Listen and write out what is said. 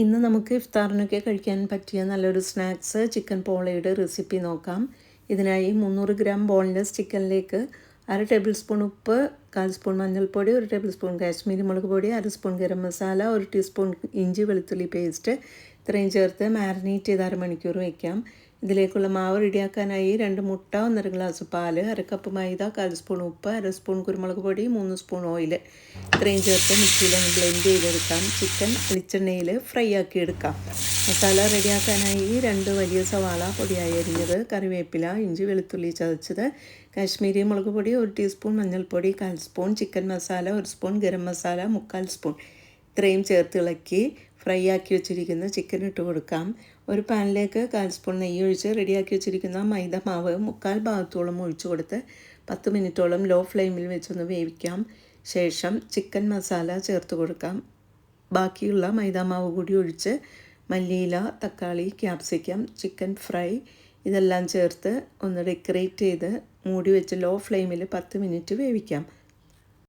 ഇന്ന് നമുക്ക് ഇഫ്താറിനൊക്കെ കഴിക്കാൻ പറ്റിയ നല്ലൊരു സ്നാക്സ് ചിക്കൻ പോളയുടെ റെസിപ്പി നോക്കാം. ഇതിനായി 300 ഗ്രാം ബോൺലെസ് ചിക്കനിലേക്ക് 1/2 ടേബിൾ സ്പൂൺ ഉപ്പ്, 1/4 സ്പൂൺ മഞ്ഞൾപ്പൊടി, 1 ടേബിൾ സ്പൂൺ കാശ്മീരി മുളക് പൊടി, 1/2 സ്പൂൺ ഗരം മസാല, 1 ടീസ്പൂൺ ഇഞ്ചി വെളുത്തുള്ളി പേസ്റ്റ് ഇത്രയും ചേർത്ത് മാരിനേറ്റ് ചെയ്ത് അരമണിക്കൂർ വയ്ക്കാം. ഇതിലേക്കുള്ള മാവ് റെഡിയാക്കാനായി 2 മുട്ട, 1.5 ഗ്ലാസ് പാൽ, 1 കപ്പ് മൈദ, 1/4 സ്പൂൺ ഉപ്പ്, 1/2 സ്പൂൺ കുരുമുളക് പൊടി, 3 സ്പൂൺ ഓയിൽ ഇത്രയും ചേർത്ത് മിക്സിയിലൊന്ന് ബ്ലെൻഡ് ചെയ്തെടുക്കാം. ചിക്കൻ വെളിച്ചെണ്ണയിൽ ഫ്രൈ ആക്കി എടുക്കാം. മസാല റെഡിയാക്കാനായി 2 വലിയ സവാള പൊടിയായി അരിഞ്ഞത്, കറിവേപ്പില, ഇഞ്ചി വെളുത്തുള്ളി ചതച്ചത്, കാശ്മീരി മുളക് പൊടി, 1 ടീസ്പൂൺ മഞ്ഞൾപ്പൊടി, 1/4 spoon chicken masala, 1 spoon garam masala, 3/4 spoon ഇത്രയും ചേർത്ത് ഇളക്കി ഫ്രൈ ആക്കി വെച്ചിരിക്കുന്ന ചിക്കൻ ഇട്ട് കൊടുക്കാം. ഒരു പാനിലേക്ക് 1/4 സ്പൂൺ നെയ്യ് ഒഴിച്ച് റെഡിയാക്കി വെച്ചിരിക്കുന്ന മൈദ മാവ് 3/4 ഭാഗത്തോളം ഒഴിച്ചു കൊടുത്ത് 10 മിനിറ്റോളം ലോ ഫ്ലെയിമിൽ വെച്ചൊന്ന് വേവിക്കാം. ശേഷം ചിക്കൻ മസാല ചേർത്ത് കൊടുക്കാം. ബാക്കിയുള്ള മൈദാമാവ് കൂടി ഒഴിച്ച് മല്ലിയില, തക്കാളി, ക്യാപ്സിക്കം, ചിക്കൻ ഫ്രൈ ഇതെല്ലാം ചേർത്ത് ഒന്ന് ഡെക്കറേറ്റ് ചെയ്ത് മൂടി വെച്ച് ലോ ഫ്ലെയിമിൽ 10 മിനിറ്റ് വേവിക്കാം.